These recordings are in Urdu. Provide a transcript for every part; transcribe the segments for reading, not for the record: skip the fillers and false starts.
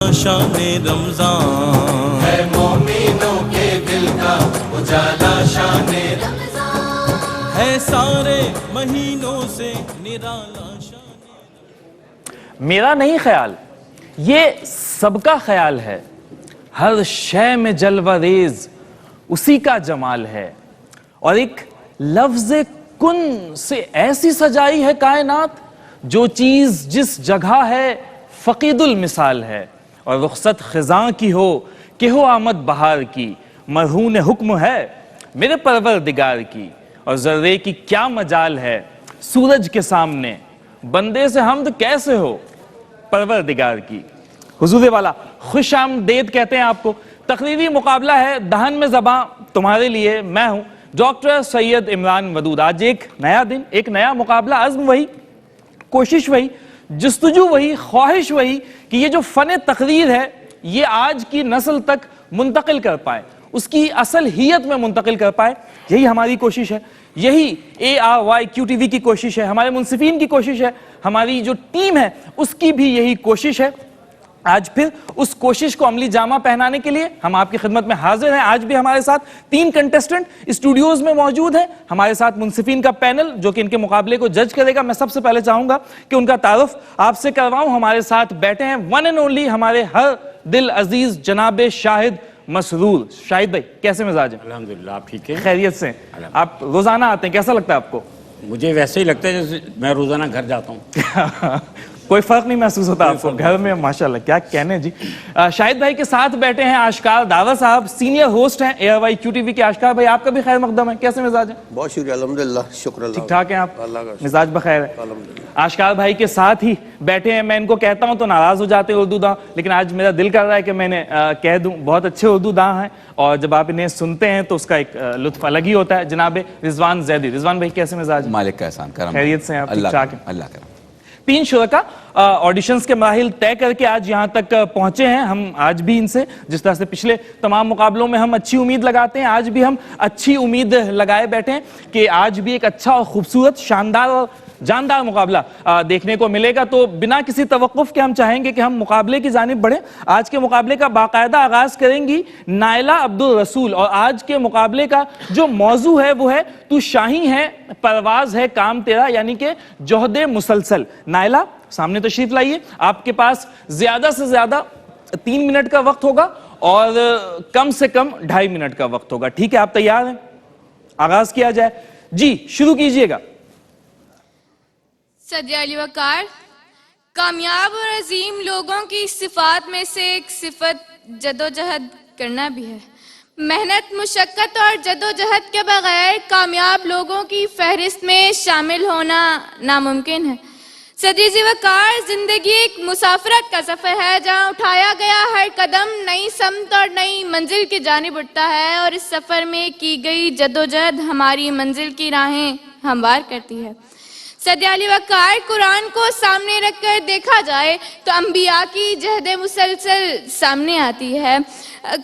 شان رمضان ہے مومنوں کے دل کا اجالا، شان رمضان ہے سارے مہینوں سے نرالا شان۔ میرا نہیں خیال، یہ سب کا خیال ہے، ہر شے میں جلوہ ریز اسی کا جمال ہے، اور ایک لفظ کن سے ایسی سجائی ہے کائنات، جو چیز جس جگہ ہے فقید المثال ہے، اور رخصت خزاں کی ہو کہ ہو آمد بہار کی، مرہون حکم ہے میرے پروردگار کی، اور ذرے کی کیا مجال ہے سورج کے سامنے، بندے سے حمد کیسے ہو پروردگار کی۔ حضور والا خوش آمدید کہتے ہیں آپ کو۔ تقریری مقابلہ ہے دہن میں زباں تمہارے لیے، میں ہوں ڈاکٹر سید عمران ودود۔ آج ایک نیا دن، ایک نیا مقابلہ، عزم وہی، کوشش وہی، جستجو وہی، خواہش وہی کہ یہ جو فن تقریر ہے یہ آج کی نسل تک منتقل کر پائے، اس کی اصل ہیت میں منتقل کر پائے، یہی ہماری کوشش ہے، یہی ARYQTV کی کوشش ہے، ہمارے منصفین کی کوشش ہے، ہماری جو ٹیم ہے اس کی بھی یہی کوشش ہے۔ آج پھر اس کوشش کو عملی جامہ پہنانے کے لیے ہم آپ کی خدمت میں حاضر ہیں۔ آج بھی ہمارے ساتھ 3 کنٹیسٹنٹ اسٹوڈیوز میں موجود ہیں، ہمارے ساتھ منصفین کا پینل جو کہ ان کے مقابلے کو جج کرے گا۔ میں سب سے پہلے چاہوں گا کہ ان کا تعارف آپ سے کرواؤں۔ ہمارے ساتھ بیٹھے ہیں ون اینڈ اونلی ہمارے ہر دل عزیز جناب شاہد مسرور۔ شاہد بھائی کیسے مزاج ہیں؟ الحمدللہ، آپ ٹھیک ہیں؟ خیریت سے؟ آپ روزانہ آتے ہیں، کیسا لگتا ہے آپ کو؟ مجھے ویسے ہی لگتا ہے جیسے میں روزانہ گھر جاتا ہوں۔ کوئی فرق نہیں محسوس ہوتا آپ کو گھر میں؟ ماشاءاللہ، کیا کہنے جی۔ شاہد بھائی کے ساتھ بیٹھے ہیں آشکار داور صاحب، سینئر ہوسٹ ہیں ARYQTV کے۔ آشکار بھائی آپ کا بھی خیر مقدم ہے، کیسے مزاج ہے؟ بہت شکریہ، الحمدللہ، شکر اللہ، ٹھیک ٹھاک ہیں آپ؟ اللہ کا مزاج بخیر ہے؟ الحمدللہ۔ آشکار بھائی کے ساتھ ہی بیٹھے ہیں، میں ان کو کہتا ہوں تو ناراض ہو جاتے ہیں اردو داں، لیکن آج میرا دل کر رہا ہے کہ میں نے کہہ دوں، بہت اچھے اردو داں ہیں، اور جب آپ انہیں سنتے ہیں تو اس کا ایک لطف الگ ہی ہوتا ہے۔ جناب رضوان زیدی۔ رضوان بھائی کیسے مزاج ہے؟ مالک کا احسان کرم، خیریت سے ہیں آپ؟ ٹھیک ٹھاک ہیں؟ اللہ کرم۔ 3 شرکا آڈیشنز کے مراحل طے کر کے آج یہاں تک پہنچے ہیں۔ ہم آج بھی ان سے، جس طرح سے پچھلے تمام مقابلوں میں ہم اچھی امید لگاتے ہیں، آج بھی ہم اچھی امید لگائے بیٹھے ہیں کہ آج بھی ایک اچھا اور خوبصورت، شاندار اور جاندار مقابلہ دیکھنے کو ملے گا۔ تو بنا کسی توقف کے ہم چاہیں گے کہ ہم مقابلے کی جانب بڑھیں۔ آج کے مقابلے کا باقاعدہ آغاز کریں گی نائلہ عبدالرسول، اور آج کے مقابلے کا جو موضوع ہے وہ ہے تو شاہین ہے پرواز ہے کام تیرا، یعنی کہ جوہد مسلسل۔ نائلہ سامنے تشریف لائیے، آپ کے پاس زیادہ سے زیادہ 3 منٹ کا وقت ہوگا اور کم سے کم 2.5 منٹ کا وقت ہوگا، ٹھیک ہے؟ آپ تیار ہیں؟ آغاز کیا جائے جی، شروع کیجئے گا۔ صدیہ علی وقار، کامیاب اور عظیم لوگوں کی صفات میں سے ایک صفت جدوجہد کرنا بھی ہے۔ محنت، مشقت اور جدوجہد کے بغیر کامیاب لوگوں کی فہرست میں شامل ہونا ناممکن ہے۔ صدیہ علی وقار، زندگی ایک مسافرت کا سفر ہے جہاں اٹھایا گیا ہر قدم نئی سمت اور نئی منزل کی جانب اٹھتا ہے، اور اس سفر میں کی گئی جدوجہد ہماری منزل کی راہیں ہموار کرتی ہے۔ صدیہ علی وقار، قرآن کو سامنے رکھ کر دیکھا جائے تو انبیاء کی جہد مسلسل سامنے آتی ہے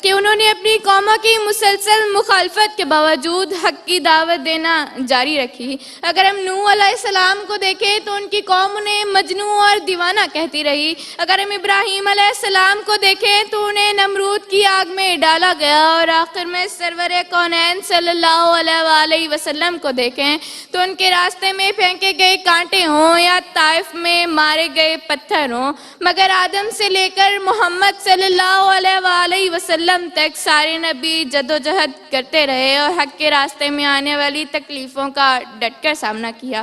کہ انہوں نے اپنی قوموں کی مسلسل مخالفت کے باوجود حق کی دعوت دینا جاری رکھی۔ اگر ہم نوح علیہ السلام کو دیکھیں تو ان کی قوم انہیں مجنون اور دیوانہ کہتی رہی۔ اگر ہم ابراہیم علیہ السلام کو دیکھیں تو انہیں نمرود کی آگ میں ڈالا گیا، اور آخر میں سرور کونین صلی اللہ علیہ وآلہ وسلم کو دیکھیں تو ان کے راستے میں پھینکے گئے کانٹے ہوں یا طائف میں مارے گئے پتھر ہوں، مگر آدم سے لے کر محمد صلی اللہ علیہ وآلہ وسلم تک سارے نبی جدوجہد کرتے رہے اور حق کے راستے میں آنے والی تکلیفوں کا ڈٹ کر سامنا کیا۔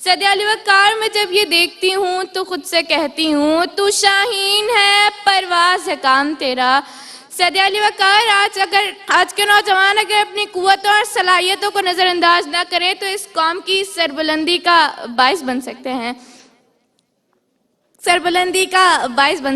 صدیہ علی وقار، میں جب یہ دیکھتی ہوں تو خود سے کہتی ہوں تو شاہین ہے پرواز ہے کام تیرا۔ صدیہ علی وقار، آج کے نوجوان اگر اپنی قوتوں اور صلاحیتوں کو نظر انداز نہ کرے تو اس قوم کی سربلندی کا باعث بن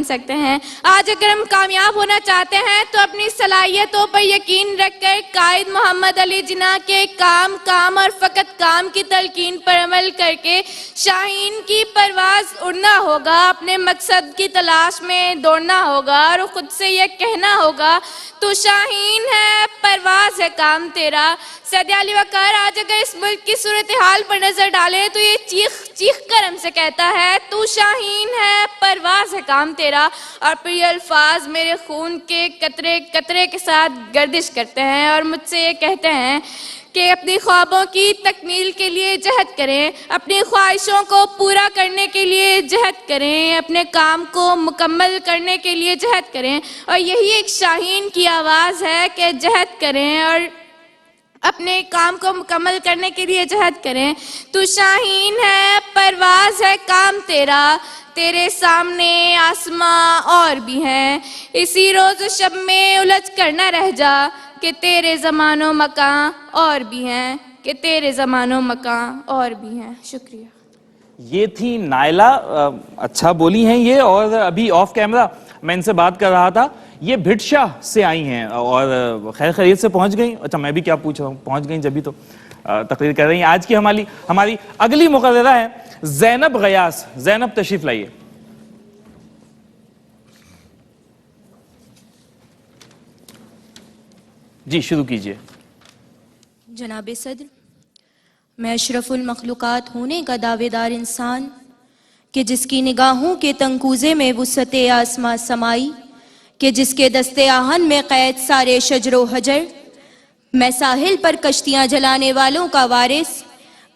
سکتے ہیں۔ آج اگر ہم کامیاب ہونا چاہتے ہیں تو اپنی صلاحیتوں پر یقین رکھ کر قائد محمد علی جناح کے کام اور فقط کام کی تلقین پر عمل کر کے شاہین کی پرواز اڑنا ہوگا، اپنے مقصد کی تلاش میں دوڑنا ہوگا اور خود سے یہ کہنا ہوگا تو شاہین ہے پرواز ہے کام تیرا۔ صدیہ علی وقار، آج اگر اس ملک کی صورتحال پر نظر ڈالیں تو یہ چیخ کر ہم سے کہتا ہے تو شاہین شاہین ہے پرواز ہے کام تیرا، اور پھر یہ الفاظ میرے خون کے قطرے قطرے کے ساتھ گردش کرتے ہیں اور مجھ سے یہ کہتے ہیں کہ اپنی خوابوں کی تکمیل کے لیے جہد کریں، اپنی خواہشوں کو پورا کرنے کے لیے جہد کریں، اپنے کام کو مکمل کرنے کے لیے جہد کریں، اور یہی ایک شاہین کی آواز ہے کہ جہد کریں اور اپنے کام کو مکمل کرنے کے لیے جہد کریں۔ تو شاہین ہے پرواز ہے کام تیرا، تیرے سامنے آسماں اور بھی ہیں، اسی روز و شب میں الجھ کر نہ رہ جا کہ تیرے زمان و مکان اور بھی ہیں، کہ تیرے زمان و مکان اور بھی ہیں۔ شکریہ۔ یہ تھی نائلہ، اچھا بولی ہیں یہ، اور ابھی آف کیمرہ میں ان سے بات کر رہا تھا، یہ بھٹشاہ سے آئی ہیں اور خیر خیریت سے پہنچ گئیں۔ اچھا میں بھی کیا پوچھ رہا ہوں، پہنچ گئیں جبھی تو تقریر کر رہی ہیں۔ آج کی ہماری اگلی مقررہ ہے زینب غیاث۔ زینب تشریف لائیے۔ جی شروع کیجئے۔ جناب صدر، میں اشرف المخلوقات ہونے کا دعوے دار انسان کہ جس کی نگاہوں کے تنکوزے میں وسعت آسماں سمائی، کہ جس کے دستے آہن میں قید سارے شجر و حجر، میں ساحل پر کشتیاں جلانے والوں کا وارث،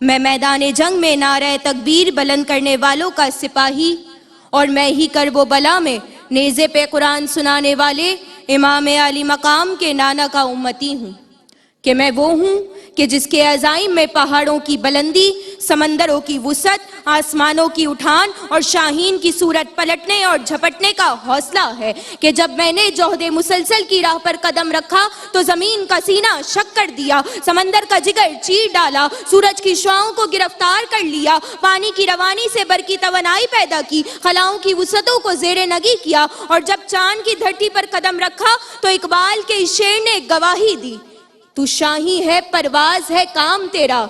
میں میدان جنگ میں نعرہ تکبیر بلند کرنے والوں کا سپاہی، اور میں ہی کرب و بلا میں نیزے پہ قرآن سنانے والے امام علی مقام کے نانا کا امتی ہوں، کہ میں وہ ہوں کہ جس کے عزائم میں پہاڑوں کی بلندی، سمندروں کی وسعت، آسمانوں کی اٹھان اور شاہین کی صورت پلٹنے اور جھپٹنے کا حوصلہ ہے، کہ جب میں نے جوہد مسلسل کی راہ پر قدم رکھا تو زمین کا سینہ شک کر دیا، سمندر کا جگر چیر ڈالا، سورج کی شعاؤں کو گرفتار کر لیا، پانی کی روانی سے برقی توانائی پیدا کی، خلاؤں کی وسعتوں کو زیر نگی کیا، اور جب چاند کی دھرتی پر قدم رکھا تو اقبال کے اس شعر نے گواہی دی، تو شاہی ہے پرواز ہے کام تیرا،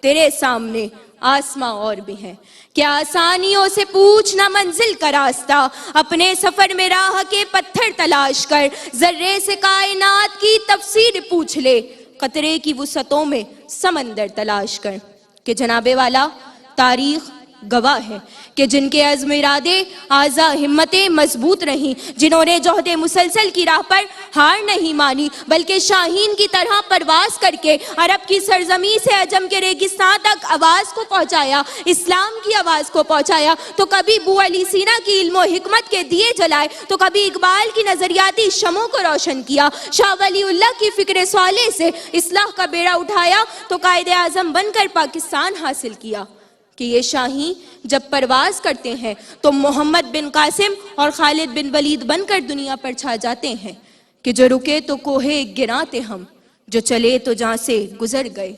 تیرے سامنے آسماں اور بھی ہیں، کیا آسانیوں سے پوچھ نہ منزل کا راستہ، اپنے سفر میں راہ کے پتھر تلاش کر، ذرے سے کائنات کی تفسیر پوچھ لے، قطرے کی وسعتوں میں سمندر تلاش کر، کہ جناب والا تاریخ گواہ ہے کہ جن کے عزم ارادے آزا ہمتیں مضبوط رہیں، جنہوں نے جوہد مسلسل کی راہ پر ہار نہیں مانی بلکہ شاہین کی طرح پرواز کر کے عرب کی سرزمین سے عجم کے ریگستان تک آواز کو پہنچایا، اسلام کی آواز کو پہنچایا، تو کبھی بو علی سینا کی علم و حکمت کے دیے جلائے، تو کبھی اقبال کی نظریاتی شمعوں کو روشن کیا، شاہ ولی اللہ کی فکر صالح سے اصلاح کا بیڑا اٹھایا، تو قائد اعظم بن کر پاکستان حاصل کیا، کہ یہ شاہین جب پرواز کرتے ہیں تو محمد بن قاسم اور خالد بن ولید بن کر دنیا پر چھا جاتے ہیں، کہ جو رکے تو کوہے گراں تھے ہم، جو چلے تو جہاں سے گزر گئے،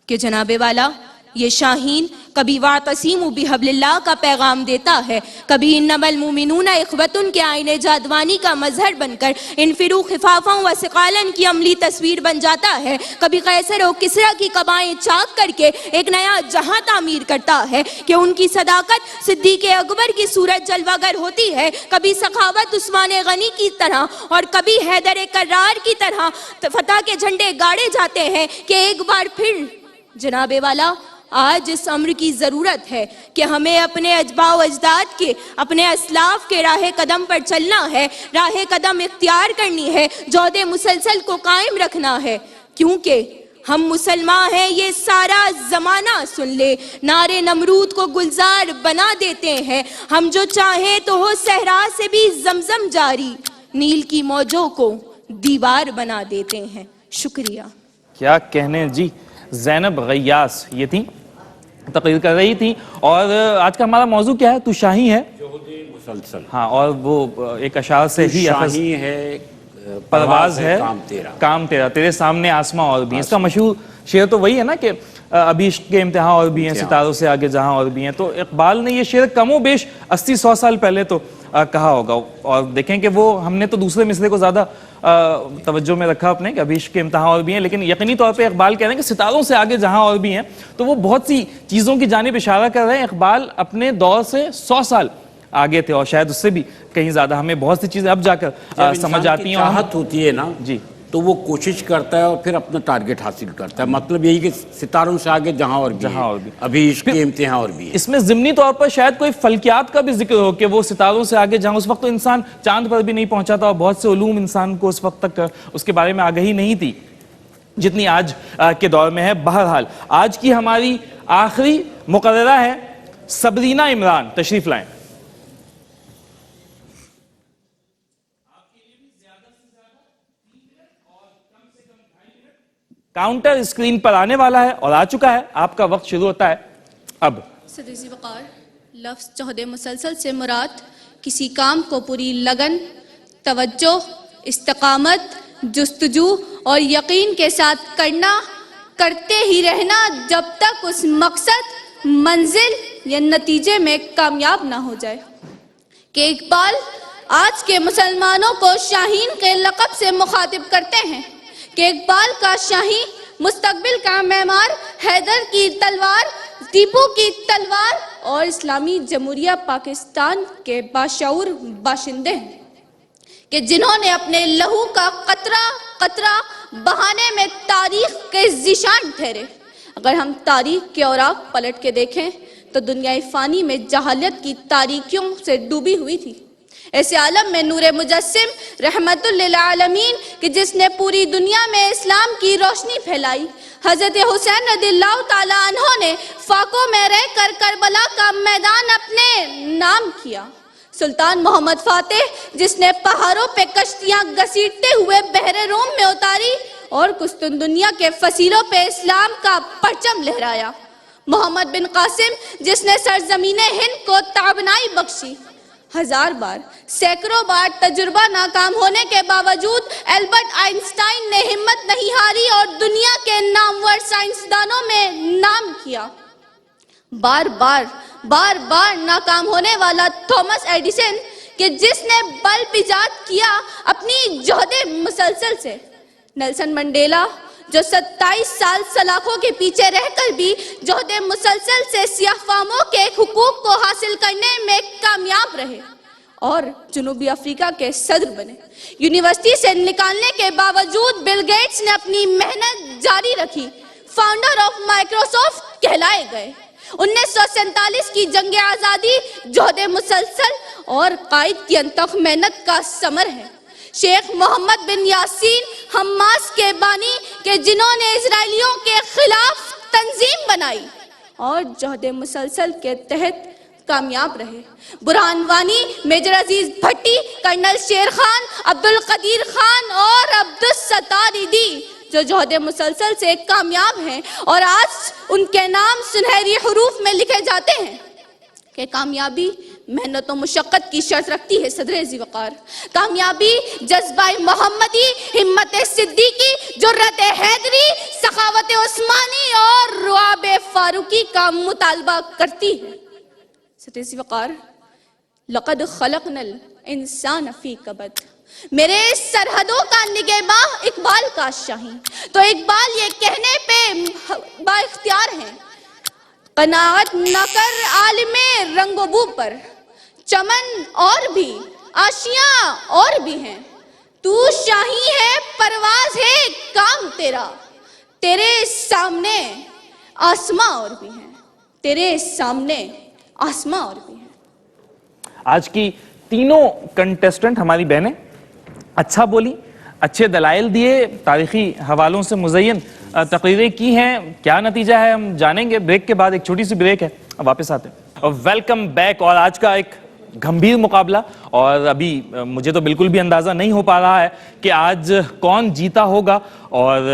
کہ جناب والا یہ شاہین کبھی واعتصموا بحبل اللہ کا پیغام دیتا ہے، کبھی انما المؤمنون اخوۃ کے آئین جادوانی کا مظہر بن کر انفروا خفافا وثقالا کی عملی تصویر بن جاتا ہے، کبھی قیصر و کسریٰ کی قبائیں چاک کر کے ایک نیا جہاں تعمیر کرتا ہے، کہ ان کی صداقت صدیق اکبر کی صورت جلوہ گر ہوتی ہے، کبھی سخاوت عثمان غنی کی طرح اور کبھی حیدر کرار کی طرح فتح کے جھنڈے گاڑے جاتے ہیں، کہ ایک بار پھر جناب والا آج اس امر کی ضرورت ہے کہ ہمیں اپنے اجباء و اجداد کے، اپنے اسلاف کے راہ قدم پر چلنا ہے، راہ قدم اختیار کرنی ہے، جوہد مسلسل کو قائم رکھنا ہے، کیونکہ ہم مسلمان ہیں، یہ سارا زمانہ سن لے، نعرے نمرود کو گلزار بنا دیتے ہیں، ہم جو چاہیں تو ہو صحرا سے بھی زمزم جاری، نیل کی موجوں کو دیوار بنا دیتے ہیں۔ شکریہ۔ کیا کہنے جی، زینب غیاث یہ تھی، تقریر کر رہی تھی، اور آج کا ہمارا موضوع کیا ہے؟ تو شاہی ہے مسلسل، ہاں، اور وہ ایک اشعار سے ہی شاہی ہے پرواز ہے کام تیرا، تیرے سامنے آسماں اور بھی ہیں۔ اس کا مشہور شعر تو وہی ہے نا کہ ابھی عشق کے امتحان اور بھی ہیں، ستاروں سے آگے جہاں اور بھی ہیں۔ تو اقبال نے یہ شعر کم و بیش 80-100 سال پہلے تو کہا ہوگا، اور دیکھیں کہ وہ ہم نے تو دوسرے مصرے کو زیادہ توجہ میں رکھا اپنے کہ ابھی عشق کے امتحان اور بھی ہیں، لیکن یقینی طور پہ اقبال کہہ رہے ہیں کہ ستاروں سے آگے جہاں اور بھی ہیں، تو وہ بہت سی چیزوں کی جانب اشارہ کر رہے ہیں۔ اقبال اپنے دور سے 100 سال آگے تھے، اور شاید اس سے بھی کہیں زیادہ۔ ہمیں بہت سی چیزیں اب جا کر سمجھ آتی ہیں، چاہت ہوتی ہے نا جی، تو وہ کوشش کرتا ہے اور پھر اپنا ٹارگٹ حاصل کرتا ہے. مطلب یہی کہ ستاروں سے آگے جہاں اور بھی ابھی عشق کے امتحان اور بھی ہے. اس میں ضمنی طور پر شاید کوئی فلکیات کا بھی ذکر ہو کہ وہ ستاروں سے آگے جہاں اس وقت تو انسان چاند پر بھی نہیں پہنچا تھا اور بہت سے علوم انسان کو اس وقت تک اس کے بارے میں آگہی نہیں تھی جتنی آج کے دور میں ہے. بہرحال آج کی ہماری آخری مقررہ ہے صبرینہ عمران. تشریف لائیں. کاؤنٹر اسکرین پر آنے والا ہے اور آ چکا ہے. آپ کا وقت شروع ہوتا ہے اب. صدیقی وقار لفظ جہد مسلسل سے مراد کسی کام کو پوری لگن، توجہ، استقامت، جستجو اور یقین کے ساتھ کرنا، کرتے ہی رہنا جب تک اس مقصد، منزل یا نتیجے میں کامیاب نہ ہو جائے. کہ اقبال آج کے مسلمانوں کو شاہین کے لقب سے مخاطب کرتے ہیں کہ اقبال کا شاہین، مستقبل کا معمار، حیدر کی تلوار، ٹیپو کی تلوار اور اسلامی جمہوریہ پاکستان کے باشعور باشندے ہیں کہ جنہوں نے اپنے لہو کا قطرہ قطرہ بہانے میں تاریخ کے ذیشان ٹھہرے. اگر ہم تاریخ کے اوراق پلٹ کے دیکھیں تو دنیا فانی میں جہالت کی تاریکیوں سے ڈوبی ہوئی تھی. ایسے عالم میں نور مجسم رحمت للعالمین کہ جس نے پوری دنیا میں اسلام کی روشنی پھیلائی، حضرت حسین رضی اللہ تعالیٰ عنہ نے فاقوں میں رہ کر کربلا کا میدان اپنے نام کیا. سلطان محمد فاتح جس نے پہاڑوں پہ کشتیاں گھسیٹتے ہوئے بحر روم میں اتاری اور قسطنطنیہ کے فصیلوں پہ اسلام کا پرچم لہرایا. محمد بن قاسم جس نے سرزمین ہند کو تابنائی بخشی. ہزار بار، سینکڑوں بار تجربہ ناکام ہونے کے باوجود البرٹ آئنسٹائن نے ہمت نہیں ہاری اور دنیا کے نامور سائنسدانوں میں نام کیا. بار بار ناکام ہونے والا تھامس ایڈیسن کہ جس نے بلب ایجاد کیا اپنی جہد مسلسل سے. نیلسن منڈیلا جو 27 سال سلاخوں کے پیچھے رہ کر بھی جہد مسلسل سے سیاہ فاموں کے حقوق کو حاصل کرنے میں کامیاب رہے اور جنوبی افریقہ کے صدر بنے. یونیورسٹی سے نکالنے کے باوجود بل گیٹس نے اپنی محنت جاری رکھی. فاؤنڈر آف مائکروسافٹ کہلائے گئے. 1947 کی جنگ آزادی جہد مسلسل اور قائد کی انتھک محنت کا ثمر ہے. شیخ محمد بن یاسین حماس کے بانی کہ جنہوں نے اسرائیلیوں کے خلاف تنظیم بنائی اور جہد مسلسل کے تحت کامیاب رہے. برہان وانی، میجر عزیز بھٹی، کرنل شیر خان، عبدالقدیر خان اور عبدالستار ایدی جو جہد مسلسل سے کامیاب ہیں اور آج ان کے نام سنہری حروف میں لکھے جاتے ہیں. کہ کامیابی محنت و مشقت کی شرط رکھتی ہے صدر ذی وقار. کامیابی جذبہ محمدی، ہمت صدیقی، جرأت حیدری، سخاوت عثمانی اور رعب فاروقی کا مطالبہ کرتی ہے. صدر ذی وقار لقد خلقنا الانسان فی کبد. میرے سرحدوں کا نگہباں اقبال کا شاہین. تو اقبال یہ کہنے پہ با اختیار ہیں قناعت نہ کر عالم رنگ و بو پر، چمن اور بھی آشیاں اور بھی ہیں. تو شاہی ہے، پرواز ہے کام تیرا، تیرے سامنے آسماں اور بھی ہیں، تیرے سامنے آسماں اور بھی ہیں. آج کی تینوں کنٹیسٹنٹ ہماری بہنیں اچھا بولی، اچھے دلائل دیے، تاریخی حوالوں سے مزین تقریریں کی ہیں. کیا نتیجہ ہے ہم جانیں گے بریک کے بعد. ایک چھوٹی سی بریک ہے، اب واپس آتے ہیں. Welcome back. اور آج کا ایک گھمبیر مقابلہ، اور ابھی مجھے تو بالکل بھی اندازہ نہیں ہو پا رہا ہے کہ آج کون جیتا ہوگا، اور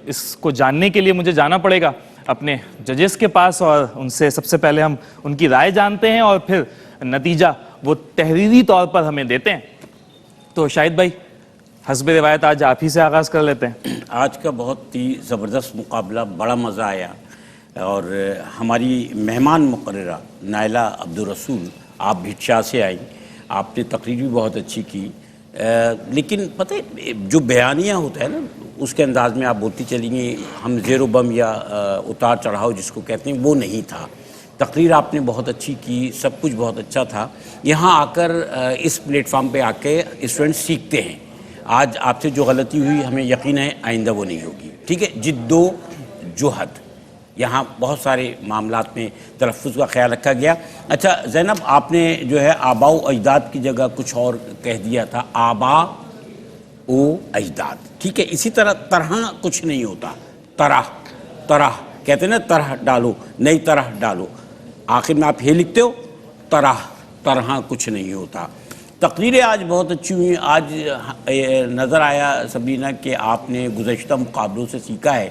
اس کو جاننے کے لیے مجھے جانا پڑے گا اپنے ججز کے پاس اور ان سے سب سے پہلے ہم ان کی رائے جانتے ہیں اور پھر نتیجہ وہ تحریری طور پر ہمیں دیتے ہیں. تو شاہد بھائی حسب روایت آج آپ ہی سے آغاز کر لیتے ہیں. آج کا بہت ہی زبردست مقابلہ، بڑا مزہ آیا. اور ہماری مہمان مقررہ نائلہ عبدالرسول، آپ بھٹ شاہ سے آئیں، آپ نے تقریر بھی بہت اچھی کی. لیکن پتہ ہے جو بیانیہ ہوتا ہے نا، اس کے انداز میں آپ بولتی چلیں گی، ہم زیر و بم یا اتار چڑھاؤ جس کو کہتے ہیں وہ نہیں تھا. تقریر آپ نے بہت اچھی کی، سب کچھ بہت اچھا تھا. یہاں آ کر اس پلیٹ فارم پہ آ کے اسٹوڈنٹ سیکھتے ہیں. آج آپ سے جو غلطی ہوئی ہمیں یقین ہے آئندہ وہ نہیں ہوگی. ٹھیک ہے, جد و جہد, یہاں بہت سارے معاملات میں تلفظ کا خیال رکھا گیا. اچھا زینب, آپ نے جو ہے آباء و اجداد کی جگہ کچھ اور کہہ دیا تھا, آباء و اجداد. ٹھیک ہے, اسی طرح کچھ نہیں ہوتا. طرح کہتے ہیں نا, طرح ڈالو, نئی طرح ڈالو, آخر میں آپ یہ لکھتے ہو طرح کچھ نہیں ہوتا. تقریریں آج بہت اچھی ہوئی. آج نظر آیا سبرینہ کہ آپ نے گزشتہ مقابلوں سے سیکھا ہے.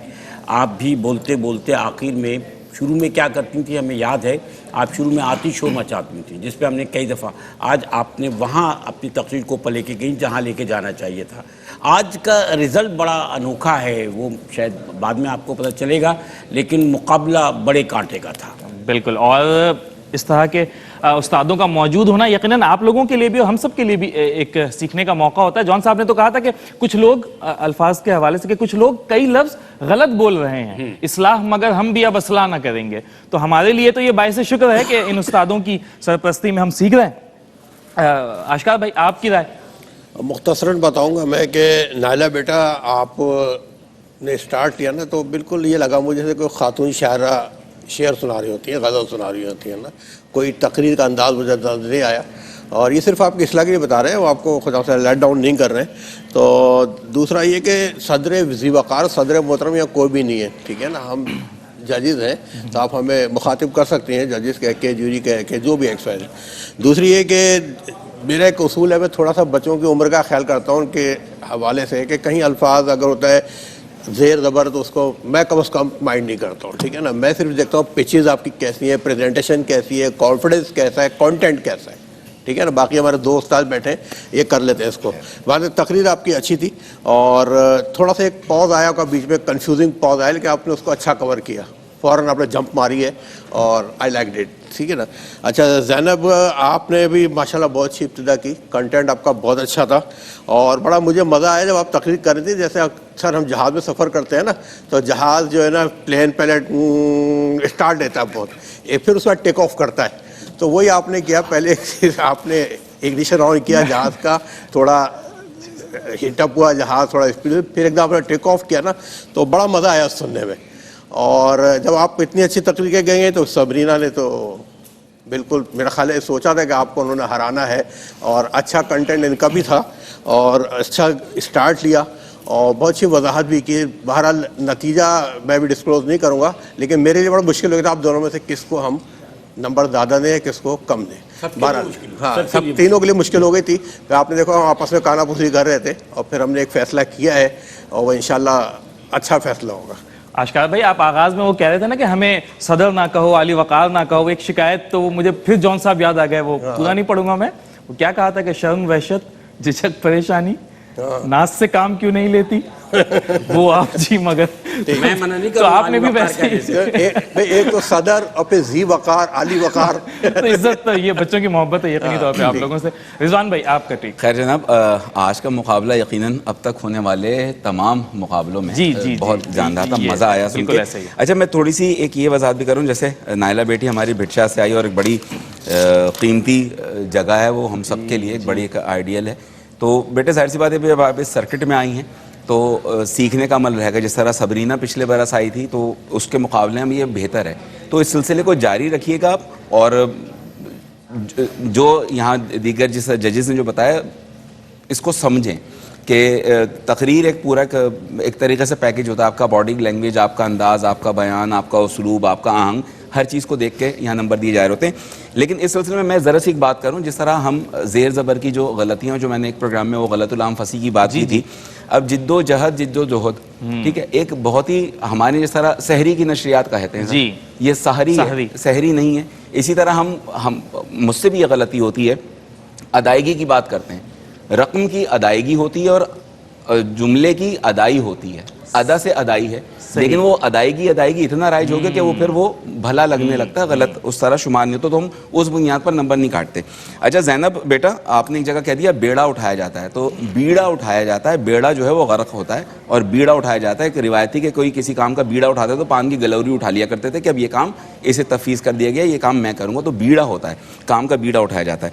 آپ بھی بولتے بولتے آخر میں, شروع میں کیا کرتی تھیں ہمیں یاد ہے, آپ شروع میں آتی شو مچاتی تھیں جس پہ ہم نے کئی دفعہ, آج آپ نے وہاں اپنی تقریر کو لے کے گئیں جہاں لے کے جانا چاہیے تھا. آج کا رزلٹ بڑا انوکھا ہے, وہ شاید بعد میں آپ کو پتہ چلے گا, لیکن مقابلہ بڑے کانٹے کا تھا. بالکل, اور اس طرح کے استادوں کا موجود ہونا یقیناً آپ لوگوں کے لیے بھی اور ہم سب کے لیے بھی ایک سیکھنے کا موقع ہوتا ہے. جان صاحب نے تو کہا تھا کہ کچھ لوگ الفاظ کے حوالے سے کہ کچھ لوگ کئی لفظ غلط بول رہے ہیں, اصلاح مگر ہم بھی اب اصلاح نہ کریں گے. تو ہمارے لیے تو یہ باعث شکر ہے کہ ان استادوں کی سرپرستی میں ہم سیکھ رہے ہیں. آشکار بھائی, آپ کی رائے؟ مختصراً بتاؤں گا میں کہ نائلہ بیٹا آپ نے اسٹارٹ کیا نا تو بالکل یہ لگا مجھے جیسے کوئی خاتون شاعرہ شعر سنا رہی ہوتی ہیں, غزل سنا رہی ہوتی ہیں نا, کوئی تقریر کا انداز مجھے نہیں آیا. اور یہ صرف آپ کی اصلاح کے لیے بتا رہے ہیں, وہ آپ کو خدا سے لیٹ ڈاؤن نہیں کر رہے ہیں. تو دوسرا یہ کہ صدر ذی وقار, صدر محترم یا کوئی بھی نہیں ہے, ٹھیک ہے نا, ہم ججز ہیں تو آپ ہمیں مخاطب کر سکتے ہیں, ججز کہہ کے, جوری کہہ کے, جو بھی ایکسپائر. دوسری یہ کہ میرا ایک اصول ہے, میں تھوڑا سا بچوں کی عمر کا خیال کرتا ہوں ان کے حوالے سے, کہ کہیں الفاظ اگر ہوتا ہے زیر زبر تو اس کو میں کم از کم مائنڈ نہیں کرتا ہوں, ٹھیک ہے نا. میں صرف دیکھتا ہوں پچز آپ کی کیسی ہے, پریزنٹیشن کیسی ہے, کانفیڈنس کیسا ہے, کانٹینٹ کیسا ہے, ٹھیک ہے نا. باقی ہمارے دو استاد بیٹھے یہ کر لیتے ہیں اس کو. بعد تقریر آپ کی اچھی تھی اور تھوڑا سا ایک پاز آیا کا بیچ میں, کنفیوزنگ پاز آیا, لیکن آپ نے اس کو اچھا کور کیا, فوراً آپ نے جمپ ماری ہے اور آئی لائک ڈیٹ, ٹھیک ہے نا. اچھا زینب, آپ نے بھی ماشاءاللہ بہت اچھی ابتدا کی, کنٹینٹ آپ کا بہت اچھا تھا اور بڑا مجھے مزہ آیا جب آپ تقریر کر رہی تھی. جیسے اکثر ہم جہاز میں سفر کرتے ہیں نا, تو جہاز جو ہے نا پلین پہلے اسٹارٹ دیتا ہے بہت, پھر اس کا ٹیک آف کرتا ہے, تو وہی آپ نے کیا. پہلے آپ نے اگنیشن آن کیا جہاز کا, تھوڑا ہٹ اپ ہوا جہاز, تھوڑا اسپیڈ, پھر ایک دم آپ نے ٹیک آف کیا نا, تو بڑا مزہ آیا سننے میں. اور جب آپ اتنی اچھی تقریر کے گئے ہیں تو سبرینہ نے تو بالکل میرا خیال ہے سوچا تھا کہ آپ کو انہوں نے ہرانا ہے, اور اچھا کنٹینٹ ان کا بھی تھا اور اچھا اسٹارٹ لیا اور بہت اچھی وضاحت بھی کی. بہرحال نتیجہ میں بھی ڈسکلوز نہیں کروں گا, لیکن میرے لیے بڑا مشکل ہو گیا تھا آپ دونوں میں سے کس کو ہم نمبر زیادہ دیں, کس کو کم دیں. بہرحال ہاں, سب تینوں کے لیے مشکل ہو گئی تھی. پھر آپ نے دیکھا ہم آپس میں کانا پوسی کر رہے تھے اور پھر ہم نے ایک فیصلہ کیا ہے اور وہ انشاءاللہ اچھا فیصلہ ہوگا. آشکار بھائی, آپ آغاز میں وہ کہہ رہے تھے نا کہ ہمیں صدر نہ کہو, عالی وقار نہ کہو, ایک شکایت تو مجھے پھر جون صاحب یاد آ گئے, وہ پورا نہیں پڑھوں گا میں. وہ کیا کہا تھا کہ شرم وحشت جھجک پریشانی ناز سے کام کیوں نہیں لیتی وہ آپ جی مگر میں منع نہیں تو کروں, آپ نے بھی ویسے ایک تو صدر اور پھر ذی وقار, علی وقار. تو عزت تو یہ بچوں کی محبت ہے یقینی طور پہ آپ لوگوں سے. رضوان بھائی آپ کا ٹھیک. خیر جناب, آج کا مقابلہ یقیناً اب تک ہونے والے تمام مقابلوں میں بہت جاندار تھا, مزہ آیا سن کے. اچھا میں تھوڑی سی ایک یہ وضاحت بھی کروں, جیسے نائلہ بیٹی ہماری بھٹشا سے آئی اور ایک بڑی قیمتی جگہ ہے وہ ہم سب کے لیے, ایک بڑی ایک آئیڈیل ہے. تو بیٹے ظاہر سی بات ہے جب آپ اس سرکٹ میں آئی ہیں تو سیکھنے کا عمل رہے گا. جس طرح سبرینہ پچھلے برس آئی تھی تو اس کے مقابلے میں یہ بہتر ہے, تو اس سلسلے کو جاری رکھیے گا آپ. اور جو یہاں دیگر جس ججز نے جو بتایا اس کو سمجھیں کہ تقریر ایک پورا ایک طریقے سے پیکج ہوتا ہے. آپ کا باڈی لینگویج, آپ کا انداز, آپ کا بیان, آپ کا اسلوب, آپ کا آہنگ, ہر چیز کو دیکھ کے یہاں نمبر دیے جا رہے ہوتے ہیں. لیکن اس سلسلے میں ذرا سی ایک بات کروں, جس طرح ہم زیر زبر کی جو غلطیاں, جو میں نے ایک پروگرام میں وہ غلط العام فصیح کی بات کی تھی, اب جد و جہد ٹھیک ہے, ایک بہت ہی ہمارے جس طرح سحری کی نشریات کہتے ہیں, یہ سحری نہیں ہے. اسی طرح ہم مجھ سے بھی یہ غلطی ہوتی ہے, ادائیگی کی بات کرتے ہیں, رقم کی ادائیگی ہوتی ہے اور جملے کی ادائی ہوتی ہے, ادا سے ادائی ہے, لیکن وہ ادائیگی اتنا رائج ہو گیا کہ وہ پھر وہ بھلا لگنے لگتا ہے, غلط اس طرح شمار نہیں ہوتا, تو ہم اس بنیاد پر نمبر نہیں کاٹتے. اچھا زینب بیٹا, آپ نے ایک جگہ کہہ دیا بیڑا اٹھایا جاتا ہے, تو بیڑا اٹھایا جاتا ہے, بیڑا جو ہے وہ غرق ہوتا ہے, اور بیڑا اٹھایا جاتا ہے. ایک روایتی کہ کوئی کسی کام کا بیڑا اٹھاتا ہے تو پان کی گلوری اٹھا لیا کرتے تھے کہ اب یہ کام اسے تفویض کر دیا گیا, یہ کام میں کروں گا, تو بیڑا ہوتا ہے, کام کا بیڑا اٹھایا جاتا ہے.